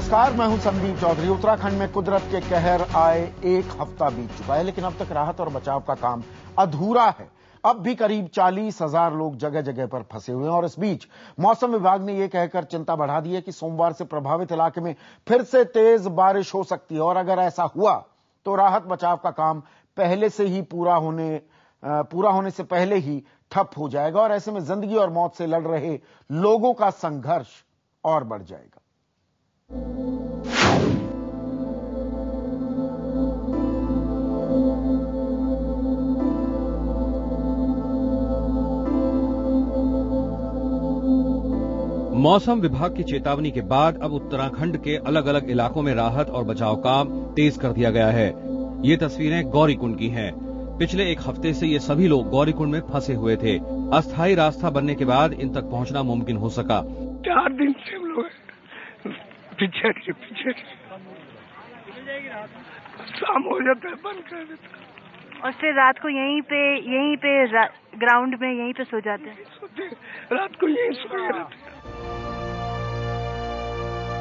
नमस्कार, मैं हूं संदीप चौधरी। उत्तराखंड में कुदरत के कहर आए एक हफ्ता बीत चुका है, लेकिन अब तक राहत और बचाव का काम अधूरा है। अब भी करीब 40,000 लोग जगह जगह पर फंसे हुए हैं और इस बीच मौसम विभाग ने यह कहकर चिंता बढ़ा दी है कि सोमवार से प्रभावित इलाके में फिर से तेज बारिश हो सकती है और अगर ऐसा हुआ तो राहत बचाव का काम पहले से ही पूरा होने से पहले ही ठप हो जाएगा और ऐसे में जिंदगी और मौत से लड़ रहे लोगों का संघर्ष और बढ़ जाएगा। मौसम विभाग की चेतावनी के बाद अब उत्तराखंड के अलग अलग इलाकों में राहत और बचाव काम तेज कर दिया गया है। ये तस्वीरें गौरीकुंड की हैं। पिछले एक हफ्ते से ये सभी लोग गौरीकुंड में फंसे हुए थे। अस्थायी रास्ता बनने के बाद इन तक पहुंचना मुमकिन हो सका। 4 दिन से हम लोग पीछे शाम हो जाता है, बंद कर देता है और फिर रात को यहीं पे ग्राउंड में यहीं पे सो जाते हैं। रात को यहीं सोए रहते हैं।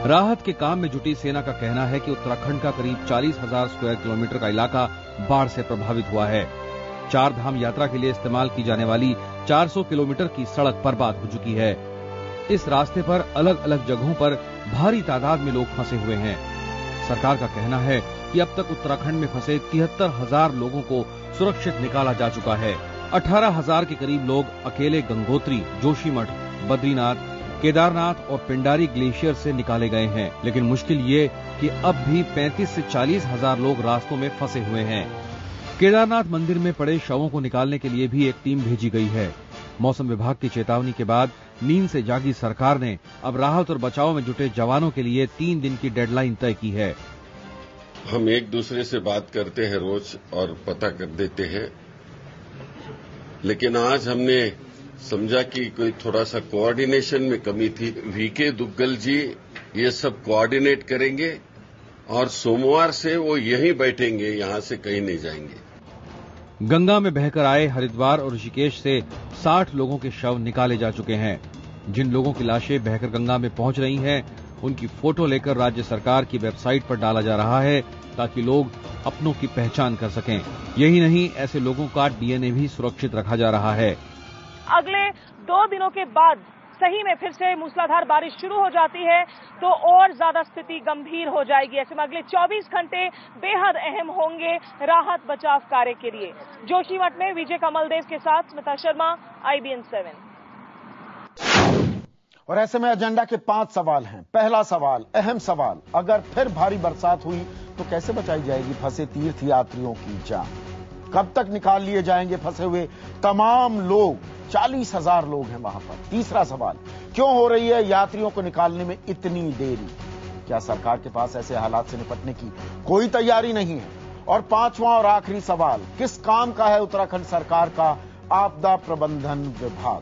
राहत के काम में जुटी सेना का कहना है कि उत्तराखंड का करीब 40,000 स्क्वायर किलोमीटर का इलाका बाढ़ से प्रभावित हुआ है। 4 धाम यात्रा के लिए इस्तेमाल की जाने वाली 400 किलोमीटर की सड़क बर्बाद हो चुकी है। इस रास्ते पर अलग अलग जगहों पर भारी तादाद में लोग फंसे हुए हैं। सरकार का कहना है कि अब तक उत्तराखंड में फंसे 73,000 लोगों को सुरक्षित निकाला जा चुका है। 18,000 के करीब लोग अकेले गंगोत्री, जोशीमठ, बद्रीनाथ, केदारनाथ और पिंडारी ग्लेशियर से निकाले गए हैं। लेकिन मुश्किल ये कि अब भी 35 से 40,000 लोग रास्तों में फंसे हुए हैं। केदारनाथ मंदिर में पड़े शवों को निकालने के लिए भी एक टीम भेजी गई है। मौसम विभाग की चेतावनी के बाद नींद से जागी सरकार ने अब राहत और बचाव में जुटे जवानों के लिए 3 दिन की डेडलाइन तय की है। हम एक दूसरे से बात करते हैं रोज और पता कर देते हैं, लेकिन आज हमने समझा कि कोई थोड़ा सा कोऑर्डिनेशन में कमी थी। वीके दुग्गल जी ये सब कोऑर्डिनेट करेंगे और सोमवार से वो यहीं बैठेंगे, यहां से कहीं नहीं जाएंगे। गंगा में बहकर आए हरिद्वार और ऋषिकेश से 60 लोगों के शव निकाले जा चुके हैं। जिन लोगों की लाशें बहकर गंगा में पहुंच रही हैं, उनकी फोटो लेकर राज्य सरकार की वेबसाइट पर डाला जा रहा है ताकि लोग अपनों की पहचान कर सकें। यही नहीं, ऐसे लोगों का डीएनए भी सुरक्षित रखा जा रहा है। अगले 2 दिनों के बाद सही में फिर से मूसलाधार बारिश शुरू हो जाती है तो और ज्यादा स्थिति गंभीर हो जाएगी। ऐसे में अगले 24 घंटे बेहद अहम होंगे राहत बचाव कार्य के लिए। जोशीमठ में विजय कमलदेव के साथ स्मिता शर्मा, IBN 7। और ऐसे में एजेंडा के 5 सवाल हैं। पहला सवाल, अहम सवाल, अगर फिर भारी बरसात हुई तो कैसे बचाई जाएगी फंसे तीर्थ यात्रियों की जान? कब तक निकाल लिए जाएंगे फंसे हुए तमाम लोग? 40,000 लोग हैं वहां पर। तीसरा सवाल, क्यों हो रही है यात्रियों को निकालने में इतनी देरी? क्या सरकार के पास ऐसे हालात से निपटने की कोई तैयारी नहीं है? और 5वां और आखिरी सवाल, किस काम का है उत्तराखंड सरकार का आपदा प्रबंधन विभाग?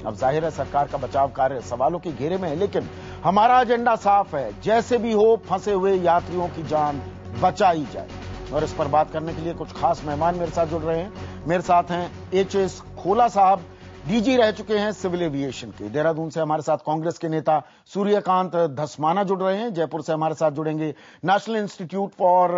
अब जाहिर है सरकार का बचाव कार्य सवालों के घेरे में है, लेकिन हमारा एजेंडा साफ है, जैसे भी हो फंसे हुए यात्रियों की जान बचाई जाए। और इस पर बात करने के लिए कुछ खास मेहमान मेरे साथ जुड़ रहे हैं। मेरे साथ हैं HS खोला साहब, DG रह चुके हैं सिविल एविएशन के। देहरादून से हमारे साथ कांग्रेस के नेता सूर्यकांत धस्माना जुड़ रहे हैं। जयपुर से हमारे साथ जुड़ेंगे national institute for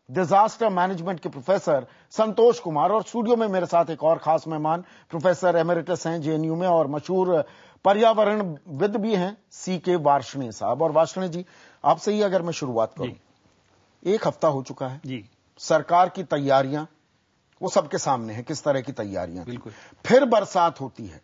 disaster management के प्रोफेसर संतोष कुमार। और स्टूडियो में मेरे साथ एक और खास मेहमान प्रोफेसर एमेरिटस हैं JNU में और मशहूर पर्यावरणविद भी हैं CK वार्ष्णेय साहब। और वार्ष्णेय जी, आपसे ही अगर मैं शुरुआत करूं, एक हफ्ता हो चुका है जी, सरकार की तैयारियां वो सबके सामने है, किस तरह की तैयारियां। बिल्कुल। फिर बरसात होती है,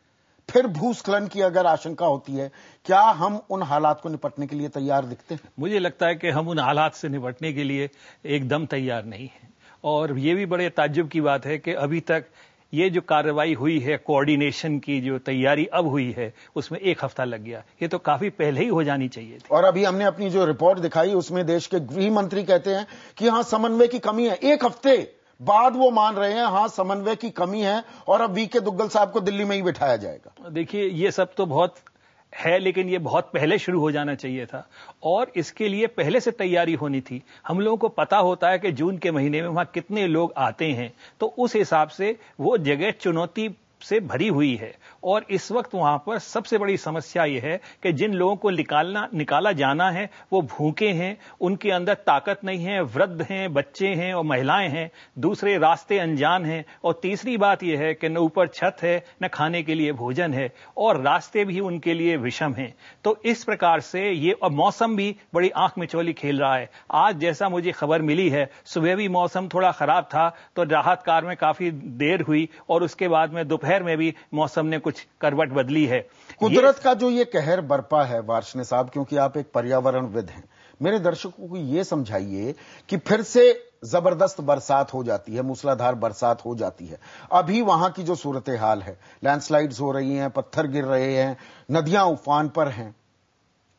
फिर भूस्खलन की अगर आशंका होती है, क्या हम उन हालात को निपटने के लिए तैयार दिखते हैं? मुझे लगता है कि हम उन हालात से निपटने के लिए एकदम तैयार नहीं हैं। और ये भी बड़े ताज्जुब की बात है कि अभी तक ये जो कार्रवाई हुई है, कोऑर्डिनेशन की जो तैयारी अब हुई है, उसमें 1 हफ्ता लग गया। ये तो काफी पहले ही हो जानी चाहिए थी। और अभी हमने अपनी जो रिपोर्ट दिखाई उसमें देश के गृह मंत्री कहते हैं कि हाँ समन्वय की कमी है। 1 हफ्ते बाद वो मान रहे हैं हाँ समन्वय की कमी है और अब VK दुग्गल साहब को दिल्ली में ही बिठाया जाएगा। देखिए, ये सब तो बहुत है, लेकिन ये बहुत पहले शुरू हो जाना चाहिए था और इसके लिए पहले से तैयारी होनी थी। हम लोगों को पता होता है कि जून के महीने में वहां कितने लोग आते हैं, तो उस हिसाब से वो जगह चुनौती से भरी हुई है। और इस वक्त वहां पर सबसे बड़ी समस्या यह है कि जिन लोगों को निकाला जाना है वो भूखे हैं, उनके अंदर ताकत नहीं है, वृद्ध हैं, बच्चे हैं और महिलाएं हैं, दूसरे रास्ते अनजान हैं, और तीसरी बात यह है कि न ऊपर छत है न खाने के लिए भोजन है, और रास्ते भी उनके लिए विषम हैं। तो इस प्रकार से ये, और मौसम भी बड़ी आंख मिचौली खेल रहा है। आज जैसा मुझे खबर मिली है, सुबह भी मौसम थोड़ा खराब था तो राहत कार में काफी देर हुई, और उसके बाद में दोपहर में भी मौसम ने कुछ करवट बदली है। कुदरत का जो ये कहर बरपा है वार्ष्णेय साहब, क्योंकि आप एक पर्यावरणविद हैं, मेरे दर्शकों को ये समझाइए कि फिर से जबरदस्त बरसात हो जाती है, मूसलाधार बरसात हो जाती है, अभी वहां की जो सूरत हाल है, लैंडस्लाइड्स हो रही हैं, पत्थर गिर रहे हैं, नदियां उफान पर हैं,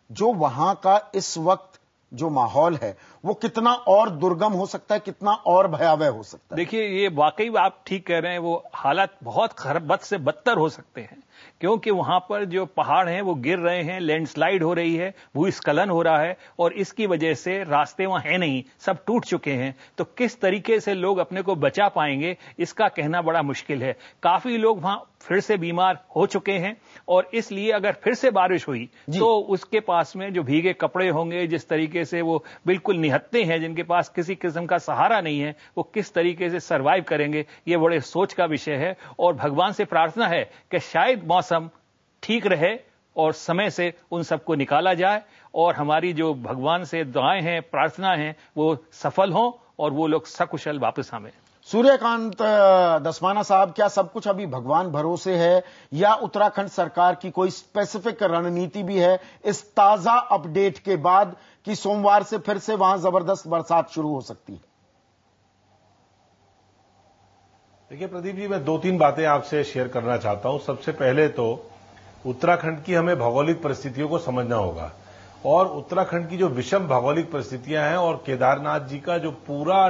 जो वहां का इस वक्त जो माहौल है वो कितना और दुर्गम हो सकता है, कितना और भयावह हो सकता है? देखिए, ये वाकई आप ठीक कह रहे हैं, वो हालात बहुत बद से बदतर हो सकते हैं, क्योंकि वहां पर जो पहाड़ हैं वो गिर रहे हैं, लैंडस्लाइड हो रही है, भूस्खलन हो रहा है, और इसकी वजह से रास्ते वहां है नहीं, सब टूट चुके हैं। तो किस तरीके से लोग अपने को बचा पाएंगे इसका कहना बड़ा मुश्किल है। काफी लोग वहां फिर से बीमार हो चुके हैं, और इसलिए अगर फिर से बारिश हुई तो उसके पास में जो भीगे कपड़े होंगे, जिस तरीके से वो बिल्कुल निहत्ते हैं, जिनके पास किसी किस्म का सहारा नहीं है, वो किस तरीके से सरवाइव करेंगे, ये बड़े सोच का विषय है। और भगवान से प्रार्थना है कि शायद मौसम ठीक रहे और समय से उन सबको निकाला जाए, और हमारी जो भगवान से दुआएं हैं, प्रार्थना हैं, वो सफल हों और वो लोग सकुशल वापस आवे। सूर्यकांत दसमाना साहब, क्या सब कुछ अभी भगवान भरोसे है, या उत्तराखंड सरकार की कोई स्पेसिफिक रणनीति भी है इस ताजा अपडेट के बाद कि सोमवार से फिर से वहां जबरदस्त बरसात शुरू हो सकती है? देखिए प्रदीप जी, मैं 2-3 बातें आपसे शेयर करना चाहता हूं। सबसे पहले तो उत्तराखंड की हमें भौगोलिक परिस्थितियों को समझना होगा, और उत्तराखंड की जो विषम भौगोलिक परिस्थितियां हैं और केदारनाथ जी का जो पूरा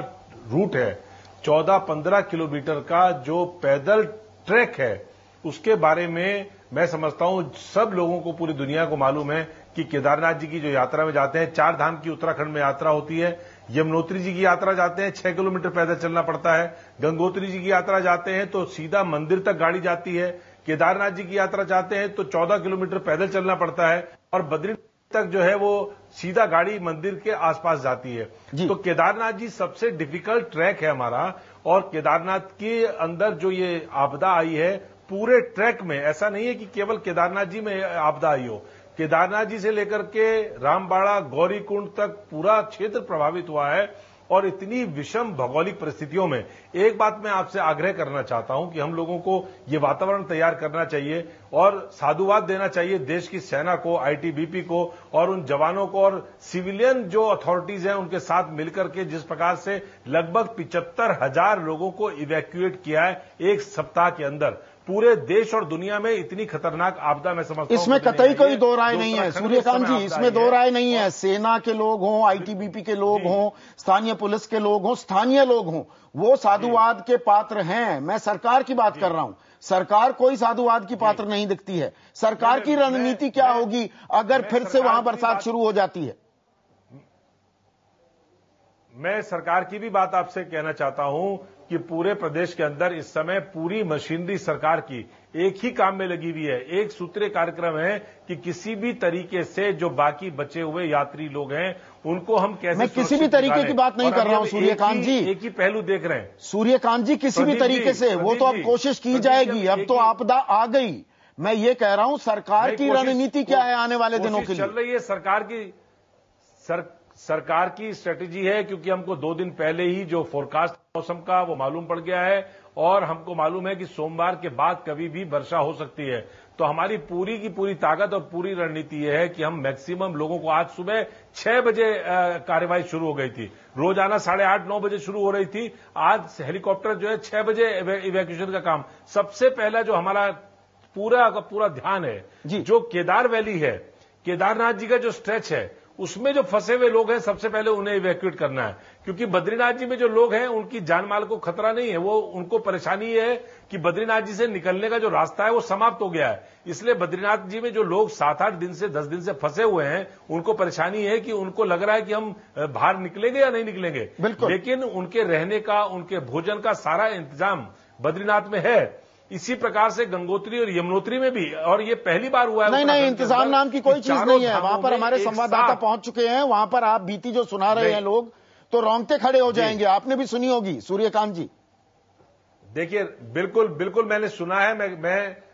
रूट है, 14-15 किलोमीटर का जो पैदल ट्रैक है, उसके बारे में मैं समझता हूं सब लोगों को, पूरी दुनिया को मालूम है कि केदारनाथ जी की जो यात्रा में जाते हैं, 4 धाम की उत्तराखंड में यात्रा होती है, यमुनोत्री जी की यात्रा जाते हैं 6 किलोमीटर पैदल चलना पड़ता है, गंगोत्री जी की यात्रा जाते हैं तो सीधा मंदिर तक गाड़ी जाती है, केदारनाथ जी की यात्रा जाते हैं तो 14 किलोमीटर पैदल चलना पड़ता है, और बद्रीनाथ तक जो है वो सीधा गाड़ी मंदिर के आसपास जाती है। तो केदारनाथ जी सबसे डिफिकल्ट ट्रैक है हमारा, और केदारनाथ के अंदर जो ये आपदा आई है, पूरे ट्रैक में ऐसा नहीं है कि केवल केदारनाथ जी में आपदा आई हो, केदारनाथ जी से लेकर के रामबाड़ा, गौरीकुंड तक पूरा क्षेत्र प्रभावित हुआ है। और इतनी विषम भौगोलिक परिस्थितियों में एक बात मैं आपसे आग्रह करना चाहता हूं कि हम लोगों को ये वातावरण तैयार करना चाहिए और साधुवाद देना चाहिए देश की सेना को, आईटीबीपी को और उन जवानों को, और सिविलियन जो अथॉरिटीज हैं उनके साथ मिलकर के जिस प्रकार से लगभग 75,000 लोगों को इवैक्यूएट किया है एक सप्ताह के अंदर। पूरे देश और दुनिया में इतनी खतरनाक आपदा मैं समझता हूं इसमें कतई कोई दो राय नहीं है सूर्यकांत जी, इसमें दो राय नहीं है। सेना के लोग हों, आईटीबीपी के लोग हों, स्थानीय पुलिस के लोग हों, स्थानीय लोग हों, वो साधुवाद के पात्र हैं। मैं सरकार की बात कर रहा हूं, सरकार कोई साधुवाद की पात्र नहीं दिखती है। सरकार की रणनीति क्या होगी अगर फिर से वहां बरसात शुरू हो जाती है? मैं सरकार की भी बात आपसे कहना चाहता हूं कि पूरे प्रदेश के अंदर इस समय पूरी मशीनरी सरकार की एक ही काम में लगी हुई है। एक सूत्रीय कार्यक्रम है कि किसी भी तरीके से जो बाकी बचे हुए यात्री लोग हैं उनको हम कैसे, मैं किसी भी तरीके की बात नहीं कर रहा हूं सूर्यकांत जी, एक ही पहलू देख रहे हैं सूर्यकांत जी, किसी भी तरीके से वो तो अब कोशिश की जाएगी, अब तो आपदा आ गई। मैं ये कह रहा हूं सरकार की रणनीति क्या है आने वाले दिनों के लिए? चल रही है सरकार की स्ट्रेटेजी है, क्योंकि हमको 2 दिन पहले ही जो फोरकास्ट मौसम का वो मालूम पड़ गया है और हमको मालूम है कि सोमवार के बाद कभी भी वर्षा हो सकती है। तो हमारी पूरी की पूरी ताकत और पूरी रणनीति यह है कि हम मैक्सिमम लोगों को, आज सुबह 6 बजे कार्यवाही शुरू हो गई थी, रोजाना 8:30-9 बजे शुरू हो रही थी। आज हेलीकॉप्टर जो है 6 बजे इवैक्यूएशन का काम। सबसे पहला जो हमारा पूरा का पूरा ध्यान है जो केदार वैली है, केदारनाथ जी का जो स्ट्रेच है, उसमें जो फंसे हुए लोग हैं सबसे पहले उन्हें इवैक्यूएट करना है, क्योंकि बद्रीनाथ जी में जो लोग हैं उनकी जान माल को खतरा नहीं है, वो उनको परेशानी है कि बद्रीनाथ जी से निकलने का जो रास्ता है वो समाप्त हो गया है। इसलिए बद्रीनाथ जी में जो लोग 7-8 दिन से 10 दिन से फंसे हुए हैं उनको परेशानी है कि उनको लग रहा है कि हम बाहर निकलेंगे या नहीं निकलेंगे, लेकिन उनके रहने का, उनके भोजन का सारा इंतजाम बद्रीनाथ में है। इसी प्रकार से गंगोत्री और यमुनोत्री में भी, और ये पहली बार हुआ है। नहीं, इंतजाम नाम की कोई चीज नहीं है। वहां पर हमारे संवाददाता पहुंच चुके हैं, वहां पर आप बीती जो सुना रहे हैं लोग तो रोंगटे खड़े हो जाएंगे। आपने भी सुनी होगी सूर्यकांत जी। देखिए, बिल्कुल मैंने सुना है।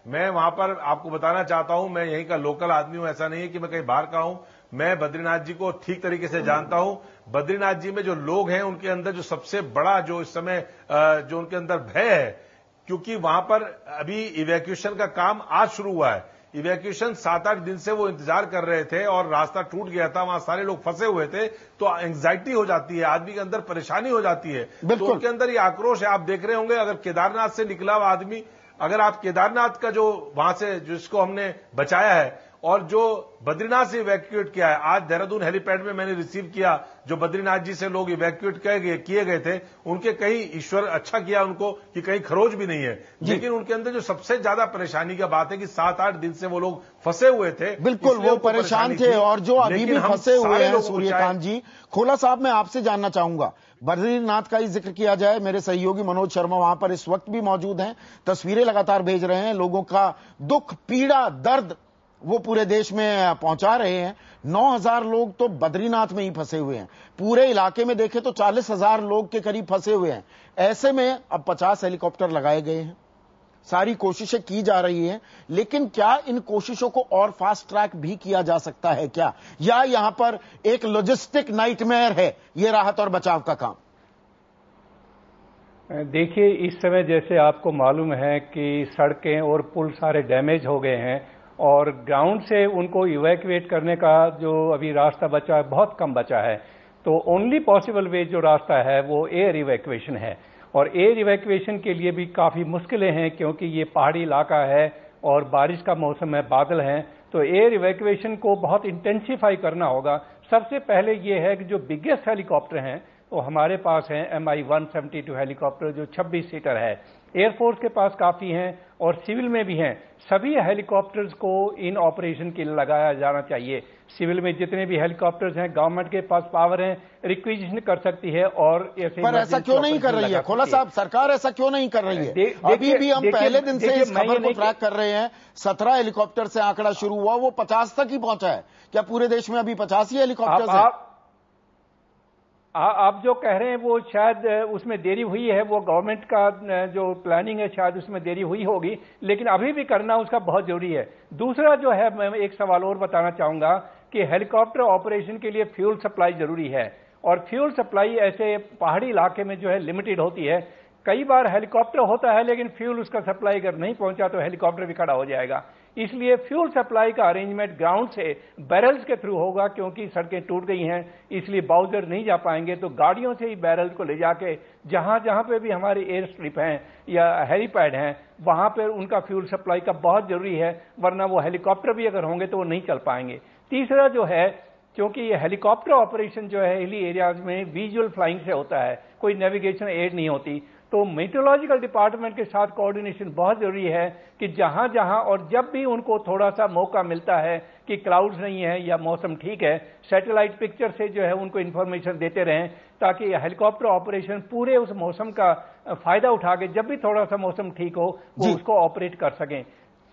मैं वहां पर आपको बताना चाहता हूं, मैं यहीं का लोकल आदमी हूं, ऐसा नहीं है कि मैं कहीं बाहर का हूं। मैं बद्रीनाथ जी को ठीक तरीके से जानता हूं। बद्रीनाथ जी में जो लोग हैं उनके अंदर जो सबसे बड़ा जो इस समय जो उनके अंदर भय है, क्योंकि वहां पर अभी इवैक्यूएशन का काम आज शुरू हुआ है। इवैक्यूएशन 7-8 दिन से वो इंतजार कर रहे थे और रास्ता टूट गया था, वहां सारे लोग फंसे हुए थे, तो एंग्जाइटी हो जाती है, आदमी के अंदर परेशानी हो जाती है, तो उनके अंदर ये आक्रोश है। आप देख रहे होंगे, अगर केदारनाथ से निकला हुआ आदमी, अगर आप केदारनाथ का जो वहां से जिसको हमने बचाया है और जो बद्रीनाथ से इवैक्यूएट किया है, आज देहरादून हेलीपैड में मैंने रिसीव किया, जो बद्रीनाथ जी से लोग इवैक्यूएट किए गए थे, उनके कहीं ईश्वर अच्छा किया उनको कि कहीं खरोच भी नहीं है, लेकिन उनके अंदर जो सबसे ज्यादा परेशानी का बात है कि 7-8 दिन से वो लोग फंसे हुए थे। बिल्कुल वो परेशान थे, और जो अभी भी फंसे हुए हैं सूर्यकांत जी। खोला साहब, मैं आपसे जानना चाहूंगा, बद्रीनाथ का ही जिक्र किया जाए, मेरे सहयोगी मनोज शर्मा वहां पर इस वक्त भी मौजूद हैं, तस्वीरें लगातार भेज रहे हैं, लोगों का दुख, पीड़ा, दर्द वो पूरे देश में पहुंचा रहे हैं। 9,000 लोग तो बद्रीनाथ में ही फंसे हुए हैं, पूरे इलाके में देखें तो 40,000 लोग के करीब फंसे हुए हैं। ऐसे में अब 50 हेलीकॉप्टर लगाए गए हैं, सारी कोशिशें की जा रही हैं, लेकिन क्या इन कोशिशों को और फास्ट ट्रैक भी किया जा सकता है क्या, या यहां पर एक लॉजिस्टिक नाइटमेयर है ये राहत और बचाव का काम? देखिए, इस समय जैसे आपको मालूम है कि सड़कें और पुल सारे डैमेज हो गए हैं और ग्राउंड से उनको इवैक्यूएट करने का जो अभी रास्ता बचा है बहुत कम बचा है, तो ओनली पॉसिबल वे जो रास्ता है वो एयर इवैक्यूएशन है। और एयर इवैक्यूएशन के लिए भी काफ़ी मुश्किलें हैं, क्योंकि ये पहाड़ी इलाका है और बारिश का मौसम है, बादल हैं, तो एयर इवैक्यूएशन को बहुत इंटेंसिफाई करना होगा। सबसे पहले ये है कि जो बिगेस्ट हेलीकॉप्टर हैं वो हमारे पास हैं Mi-172 हेलीकॉप्टर, जो 26 सीटर है। एयरफोर्स के पास काफ़ी हैं और सिविल में भी हैं। सभी हेलीकॉप्टर्स को इन ऑपरेशन के लिए लगाया जाना चाहिए। सिविल में जितने भी हेलीकॉप्टर्स हैं, गवर्नमेंट के पास पावर है, रिक्विजिशन कर सकती है। और पर ऐसा क्यों नहीं कर रही है खोला साहब, सरकार ऐसा क्यों नहीं कर रही है? अभी भी हम पहले दिन से इस खबर को ट्रैक कर रहे हैं, 17 हेलीकॉप्टर से आंकड़ा शुरू हुआ, वो 50 तक ही पहुंचा है। क्या पूरे देश में अभी 50 ही हेलीकॉप्टर्स हैं? आप जो कह रहे हैं वो शायद उसमें देरी हुई है, वो गवर्नमेंट का जो प्लानिंग है शायद उसमें देरी हुई होगी, लेकिन अभी भी करना उसका बहुत जरूरी है। दूसरा जो है, मैं एक सवाल और बताना चाहूंगा कि हेलीकॉप्टर ऑपरेशन के लिए फ्यूल सप्लाई जरूरी है, और फ्यूल सप्लाई ऐसे पहाड़ी इलाके में जो है लिमिटेड होती है। कई बार हेलीकॉप्टर होता है लेकिन फ्यूल उसका सप्लाई अगर नहीं पहुंचा तो हेलीकॉप्टर भी खड़ा हो जाएगा। इसलिए फ्यूल सप्लाई का अरेंजमेंट ग्राउंड से बैरल्स के थ्रू होगा, क्योंकि सड़कें टूट गई हैं, इसलिए बाउजर नहीं जा पाएंगे, तो गाड़ियों से ही बैरल्स को ले जाके जहां जहां पे भी हमारी एयर स्ट्रिप हैं या हेलीपैड हैं वहां पर उनका फ्यूल सप्लाई का बहुत जरूरी है, वरना वो हेलीकॉप्टर भी अगर होंगे तो वो नहीं चल पाएंगे। तीसरा जो है, क्योंकि ये हेलीकॉप्टर ऑपरेशन जो है हिली एरियाज में विजुअल फ्लाइंग से होता है, कोई नेविगेशन एड नहीं होती, तो मेट्रोलॉजिकल डिपार्टमेंट के साथ कोऑर्डिनेशन बहुत जरूरी है कि जहां जहां और जब भी उनको थोड़ा सा मौका मिलता है कि क्लाउड्स नहीं है या मौसम ठीक है, सैटेलाइट पिक्चर से जो है उनको इंफॉर्मेशन देते रहें, ताकि हेलीकॉप्टर ऑपरेशन पूरे उस मौसम का फायदा उठा के जब भी थोड़ा सा मौसम ठीक हो वो उसको ऑपरेट कर सकें।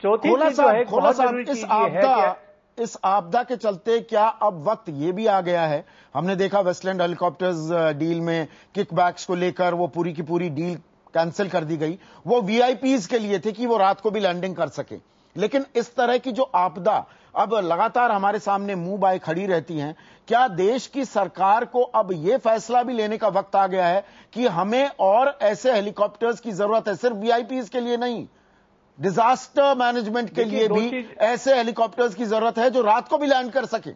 चौथी चीज जो है बहुत जरूरी चीज ये है कि इस आपदा के चलते क्या अब वक्त ये भी आ गया है, हमने देखा वेस्टलैंड हेलीकॉप्टर्स डील में किकबैक्स को लेकर वो पूरी की पूरी डील कैंसिल कर दी गई, वो वीआईपीज के लिए थे कि वो रात को भी लैंडिंग कर सके, लेकिन इस तरह की जो आपदा अब लगातार हमारे सामने मुंह बाए खड़ी रहती हैं, क्या देश की सरकार को अब यह फैसला भी लेने का वक्त आ गया है कि हमें और ऐसे हेलीकॉप्टर्स की जरूरत है, सिर्फ वीआईपीज के लिए नहीं, डिजास्टर मैनेजमेंट के लिए भी ऐसे हेलीकॉप्टर्स की जरूरत है जो रात को भी लैंड कर सके?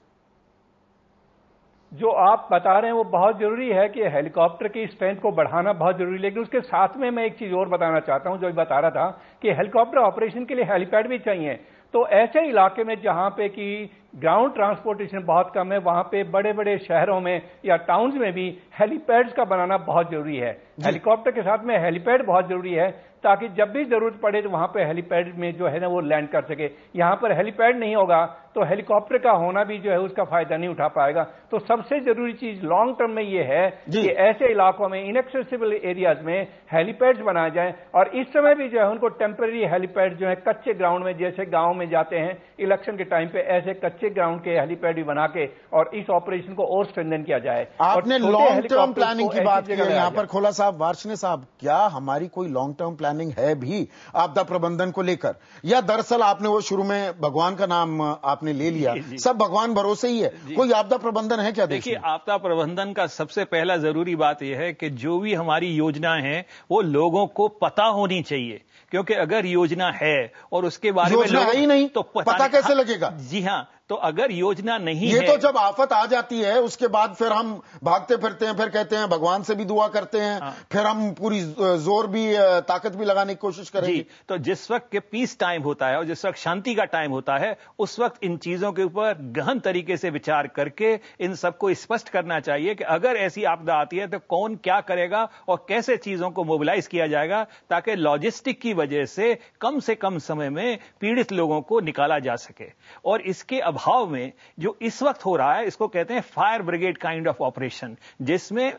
जो आप बता रहे हैं वो बहुत जरूरी है कि हेलीकॉप्टर की स्ट्रेंथ को बढ़ाना बहुत जरूरी है, लेकिन उसके साथ में मैं एक चीज और बताना चाहता हूं, जो बता रहा था कि हेलीकॉप्टर ऑपरेशन के लिए हेलीपैड भी चाहिए। तो ऐसे इलाके में जहां पे कि ग्राउंड ट्रांसपोर्टेशन बहुत कम है, वहां पे बड़े बड़े शहरों में या टाउन्स में भी हेलीपैड्स का बनाना बहुत जरूरी है। हेलीकॉप्टर के साथ में हेलीपैड बहुत जरूरी है, ताकि जब भी जरूरत पड़े तो वहां पे हेलीपैड में जो है ना वो लैंड कर सके। यहां पर हेलीपैड नहीं होगा तो हेलीकॉप्टर का होना भी जो है उसका फायदा नहीं उठा पाएगा। तो सबसे जरूरी चीज लॉन्ग टर्म में ये है कि ऐसे इलाकों में, इनएक्सेसिबल एरियाज में हेलीपैड्स बनाए जाएं, और इस समय भी जो है उनको टेम्पररी हेलीपैड जो है कच्चे ग्राउंड में, जैसे गांव में जाते हैं इलेक्शन के टाइम पे, ऐसे कच्चे ग्राउंड के हेलीपैड भी बना के और इस ऑपरेशन को और स्ट्रेंथन किया जाए। आपने लॉन्ग टर्म प्लानिंग की बात की है यहाँ पर खोला साहब, वार्ष्णेय साहब, क्या हमारी कोई लॉन्ग टर्म प्लानिंग है भी आपदा प्रबंधन को लेकर, या दरअसल आपने वो शुरू में भगवान का नाम आपने ले लिया, सब भगवान भरोसे ही है, कोई आपदा प्रबंधन है क्या? देखिए, आपदा प्रबंधन का सबसे पहला जरूरी बात यह है कि जो भी हमारी योजना है वो लोगों को पता होनी चाहिए, क्योंकि अगर योजना है और उसके बारे में है ही नहीं तो पता कैसे लगेगा? जी हाँ, तो अगर योजना नहीं ये है, तो जब आफत आ जाती है उसके बाद फिर हम भागते फिरते हैं, फिर कहते हैं भगवान से भी दुआ करते हैं, फिर हम पूरी जोर भी ताकत भी लगाने की कोशिश करेंगे। जी, तो जिस वक्त के पीस टाइम होता है और जिस वक्त शांति का टाइम होता है, उस वक्त इन चीजों के ऊपर गहन तरीके से विचार करके इन सबको स्पष्ट करना चाहिए कि अगर ऐसी आपदा आती है तो कौन क्या करेगा और कैसे चीजों को मोबिलाइज किया जाएगा, ताकि लॉजिस्टिक की वजह से कम समय में पीड़ित लोगों को निकाला जा सके। और इसके अभाव में जो इस वक्त हो रहा है, इसको कहते हैं fire brigade kind of operation, जिसमें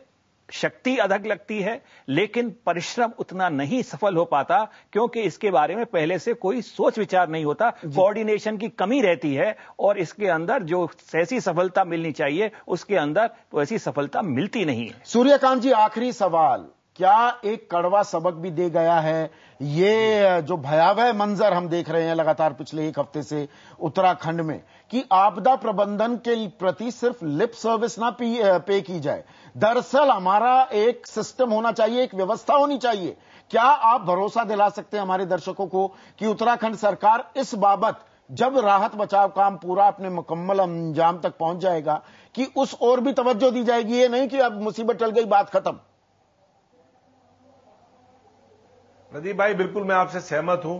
शक्ति अधिक लगती है लेकिन परिश्रम उतना नहीं सफल हो पाता, क्योंकि इसके बारे में पहले से कोई सोच विचार नहीं होता, कोऑर्डिनेशन की कमी रहती है, और इसके अंदर जो ऐसी सफलता मिलनी चाहिए उसके अंदर वैसी सफलता मिलती नहीं है। सूर्यकांत जी, आखिरी सवाल, क्या एक कड़वा सबक भी दे गया है ये जो भयावह मंजर हम देख रहे हैं लगातार पिछले एक हफ्ते से उत्तराखंड में, कि आपदा प्रबंधन के प्रति सिर्फ लिप सर्विस ना पे की जाए, दरअसल हमारा एक सिस्टम होना चाहिए, एक व्यवस्था होनी चाहिए? क्या आप भरोसा दिला सकते हैं हमारे दर्शकों को कि उत्तराखंड सरकार इस बाबत जब राहत बचाव काम पूरा अपने मुकम्मल अंजाम तक पहुंच जाएगा कि उस ओर भी तवज्जो दी जाएगी, ये नहीं कि अब मुसीबत टल गई बात खत्म? प्रदीप भाई, बिल्कुल मैं आपसे सहमत हूं।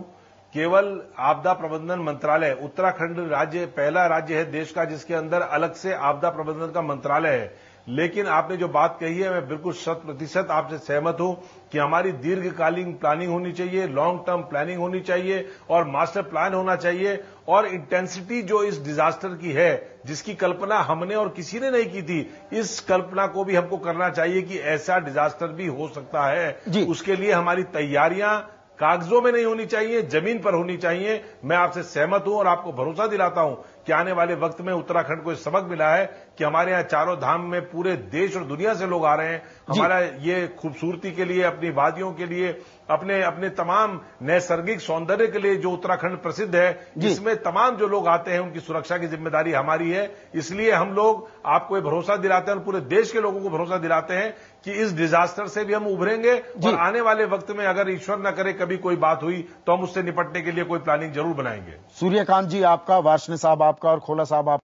केवल आपदा प्रबंधन मंत्रालय, उत्तराखंड राज्य पहला राज्य है देश का जिसके अंदर अलग से आपदा प्रबंधन का मंत्रालय है, लेकिन आपने जो बात कही है मैं बिल्कुल 100% आपसे सहमत हूं कि हमारी दीर्घकालीन प्लानिंग होनी चाहिए, लॉन्ग टर्म प्लानिंग होनी चाहिए और मास्टर प्लान होना चाहिए। और इंटेंसिटी जो इस डिजास्टर की है, जिसकी कल्पना हमने और किसी ने नहीं की थी, इस कल्पना को भी हमको करना चाहिए कि ऐसा डिजास्टर भी हो सकता है। उसके लिए हमारी तैयारियां कागजों में नहीं होनी चाहिए, जमीन पर होनी चाहिए। मैं आपसे सहमत हूं और आपको भरोसा दिलाता हूं कि आने वाले वक्त में उत्तराखंड को सबक मिला है कि हमारे यहाँ चारों धाम में पूरे देश और दुनिया से लोग आ रहे हैं हमारा ये खूबसूरती के लिए, अपनी वादियों के लिए, अपने अपने तमाम नैसर्गिक सौंदर्य के लिए जो उत्तराखंड प्रसिद्ध है, इसमें तमाम जो लोग आते हैं उनकी सुरक्षा की जिम्मेदारी हमारी है। इसलिए हम लोग आपको ये भरोसा दिलाते हैं और पूरे देश के लोगों को भरोसा दिलाते हैं कि इस डिजास्टर से भी हम उभरेंगे और आने वाले वक्त में अगर ईश्वर न करे कभी कोई बात हुई तो हम उससे निपटने के लिए कोई प्लानिंग जरूर बनाएंगे। सूर्यकांत जी आपका, वार्ष्णेय साहब आपका और खोला साहब आप